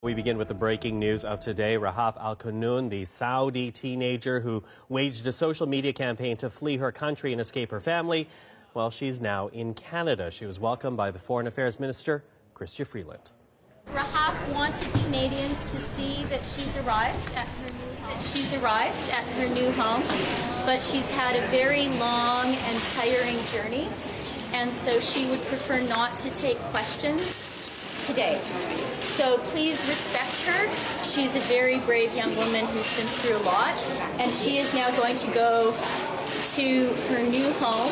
We begin with the breaking news of today. Rahaf Al-Qunun, the Saudi teenager who waged a social media campaign to flee her country and escape her family, well, she's now in Canada. She was welcomed by the Foreign Affairs Minister, Chrystia Freeland. Rahaf wanted Canadians to see that she's arrived at her new home, but she's had a very long and tiring journey, and so she would prefer not to take questions today. So please respect her. She's a very brave young woman who's been through a lot, and she is now going to go to her new home,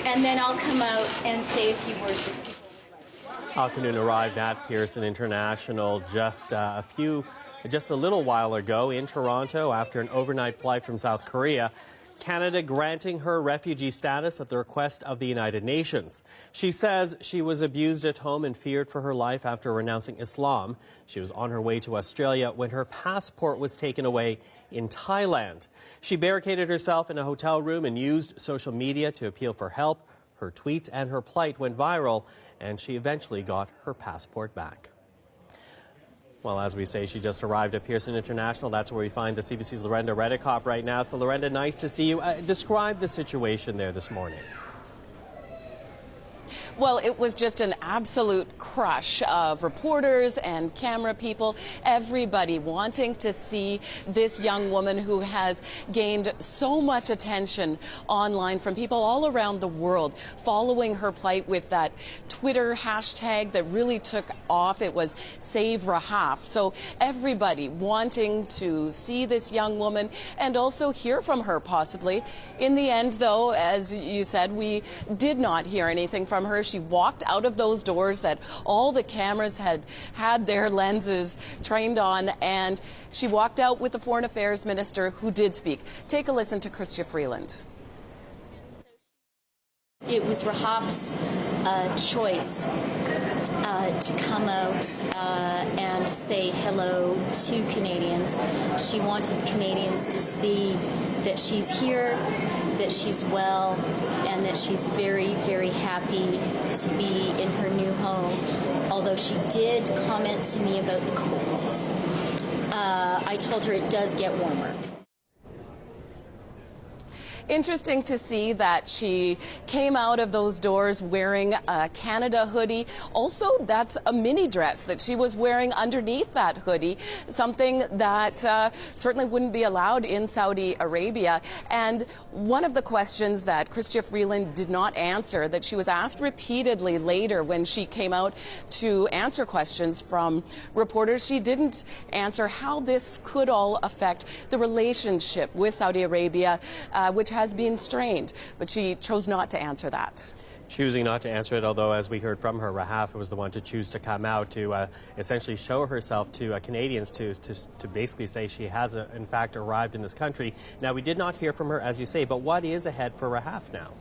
and then I'll come out and say a few words with people. Al-Qunun arrived at Pearson International just a little while ago in Toronto after an overnight flight from South Korea. Canada granting her refugee status at the request of the United Nations. She says she was abused at home and feared for her life after renouncing Islam. She was on her way to Australia when her passport was taken away in Thailand. She barricaded herself in a hotel room and used social media to appeal for help. Her tweets and her plight went viral, and she eventually got her passport back. Well, as we say, she just arrived at Pearson International. That's where we find the CBC's Lorenda Redekop right now. So, Lorenda, nice to see you. Describe the situation there this morning. Well, it was just an absolute crush of reporters and camera people, everybody wanting to see this young woman who has gained so much attention online from people all around the world, following her plight with that Twitter hashtag that really took off. It was Save Rahaf. So everybody wanting to see this young woman and also hear from her possibly. In the end, though, as you said, we did not hear anything from her. She walked out of those doors that all the cameras had their lenses trained on, and she walked out with the Foreign Affairs Minister, who did speak. Take a listen to Chrystia Freeland. It was Rahaf's choice to come out and say hello to Canadians. She wanted Canadians to see that she's here, that she's well, and that she's very, very happy to be in her new home. Although she did comment to me about the cold. I told her it does get warmer. Interesting to see that she came out of those doors wearing a Canada hoodie. Also, that's a mini dress that she was wearing underneath that hoodie, something that certainly wouldn't be allowed in Saudi Arabia. And one of the questions that Chrystia Freeland did not answer, that she was asked repeatedly later when she came out to answer questions from reporters, she didn't answer how this could all affect the relationship with Saudi Arabia, which has been strained, but she chose not to answer that. Choosing not to answer it, although as we heard from her, Rahaf was the one to choose to come out to essentially show herself to Canadians to basically say she has in fact arrived in this country. Now, we did not hear from her, as you say, but what is ahead for Rahaf now?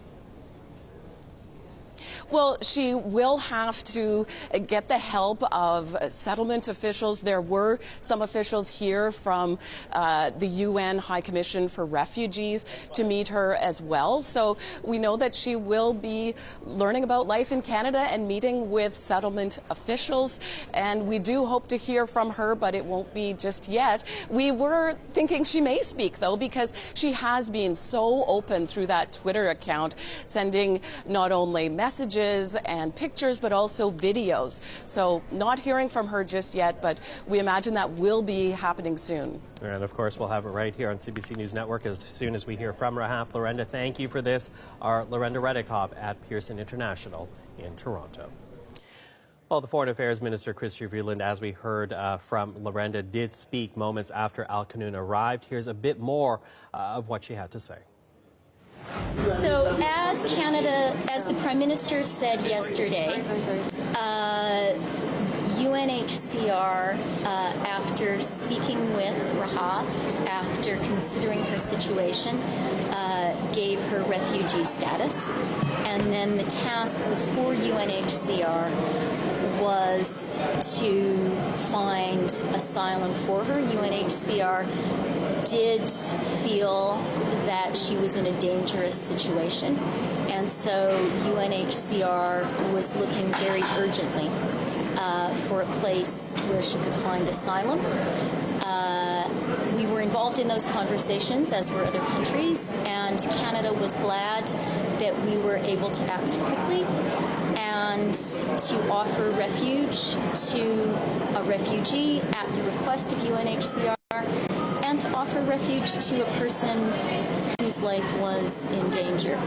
Well, she will have to get the help of settlement officials. There were some officials here from the UN High Commission for Refugees to meet her as well. So we know that she will be learning about life in Canada and meeting with settlement officials. And we do hope to hear from her, but it won't be just yet. We were thinking she may speak, though, because she has been so open through that Twitter account, sending not only messages and pictures, but also videos. So not hearing from her just yet, but we imagine that will be happening soon. And of course, we'll have it right here on CBC News Network as soon as we hear from Rahaf. Lorenda, thank you for this. Our Lorenda Redekop at Pearson International in Toronto. Well, the Foreign Affairs Minister, Chrystia Freeland, as we heard from Lorenda, did speak moments after Al-Qunun arrived. Here's a bit more of what she had to say. So as the Prime Minister said yesterday, UNHCR, after speaking with Rahaf, after considering her situation, gave her refugee status. And then the task before UNHCR was to find asylum for her. UNHCR did feel that she was in a dangerous situation, and so UNHCR was looking very urgently for a place where she could find asylum. We were involved in those conversations, as were other countries, and Canada was glad that we were able to act quickly and to offer refuge to a refugee at the request of UNHCR, and to offer refuge to a person whose life was in danger.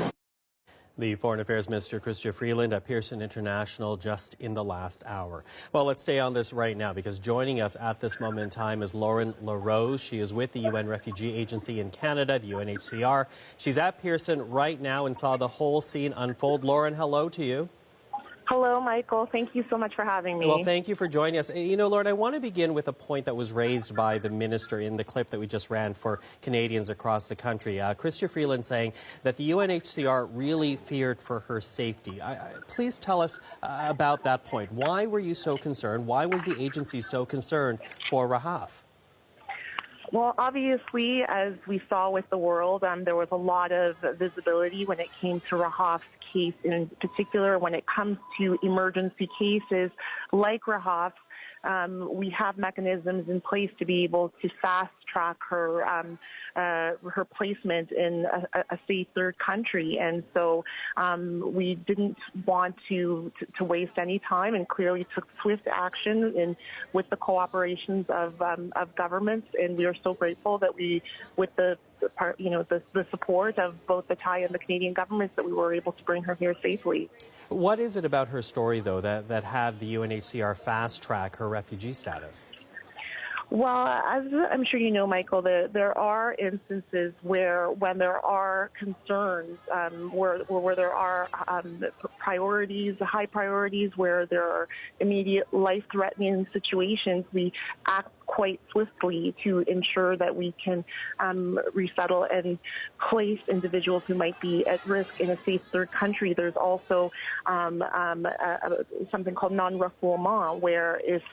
The Foreign Affairs Minister, Chrystia Freeland, at Pearson International just in the last hour. Well, let's stay on this right now, because joining us at this moment in time is Lauren LaRose. She is with the UN Refugee Agency in Canada, the UNHCR. She's at Pearson right now and saw the whole scene unfold. Lauren, hello to you. Hello, Michael. Thank you so much for having me. Well, thank you for joining us. You know, Lauren, I want to begin with a point that was raised by the minister in the clip that we just ran for Canadians across the country. Chrystia Freeland saying that the UNHCR really feared for her safety. Please tell us about that point. Why were you so concerned? Why was the agency so concerned for Rahaf? Well, obviously, as we saw with the world, there was a lot of visibility when it came to Rahaf's case, in particular when it comes to emergency cases like Rahaf's. We have mechanisms in place to be able to fast-track her her placement in a safe third country, and so we didn't want to waste any time, and clearly took swift action with the cooperations of governments, and we are so grateful that we, with the support of both the Thai and the Canadian governments, that we were able to bring her here safely. What is it about her story, though, that had the UNHCR fast-track her refugee status? Well, as I'm sure you know, Michael, there are instances where, when there are concerns, where there are priorities, high priorities, where there are immediate life-threatening situations, we act quite swiftly to ensure that we can resettle and place individuals who might be at risk in a safe third country. There's also something called non-refoulement, where if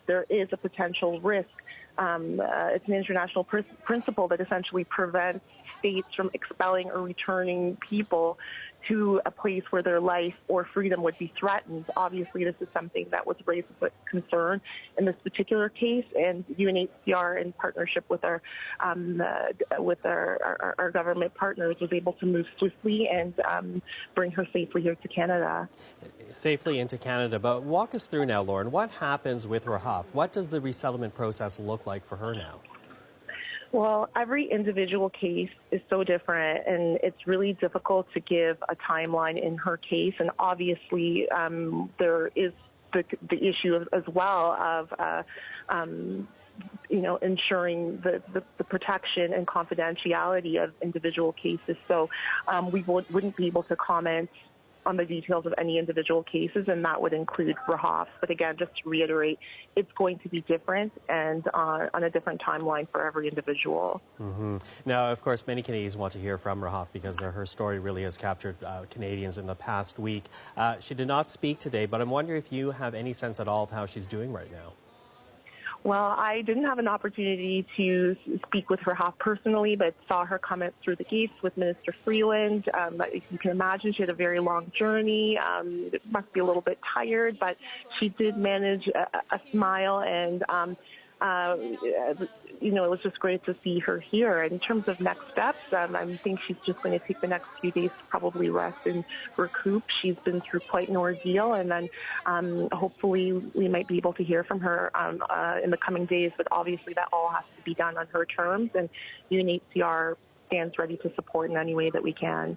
there is a potential risk, it's an international principle that essentially prevents states from expelling or returning people to a place where their life or freedom would be threatened. Obviously, this is something that was raised as a concern in this particular case, and UNHCR, in partnership with our government partners, was able to move swiftly and bring her safely here to Canada. Safely into Canada, but walk us through now, Lauren. What happens with Rahaf? What does the resettlement process look like for her now? Well, every individual case is so different, and it's really difficult to give a timeline in her case. And obviously, there is the issue as well of, ensuring the protection and confidentiality of individual cases. So we wouldn't be able to comment on the details of any individual cases, and that would include Rahaf. But again, just to reiterate, it's going to be different and on a different timeline for every individual. Mm-hmm. Now, of course, many Canadians want to hear from Rahaf because her story really has captured Canadians in the past week. She did not speak today, but I'm wondering if you have any sense at all of how she's doing right now. Well, I didn't have an opportunity to speak with Rahaf personally, but saw her come through the gates with Minister Freeland. You can imagine she had a very long journey. It must be a little bit tired, but she did manage a smile, and it was just great to see her here. In terms of next steps, I think she's just going to take the next few days to probably rest and recoup. She's been through quite an ordeal, and then hopefully we might be able to hear from her in the coming days. But obviously that all has to be done on her terms, and UNHCR stands ready to support in any way that we can.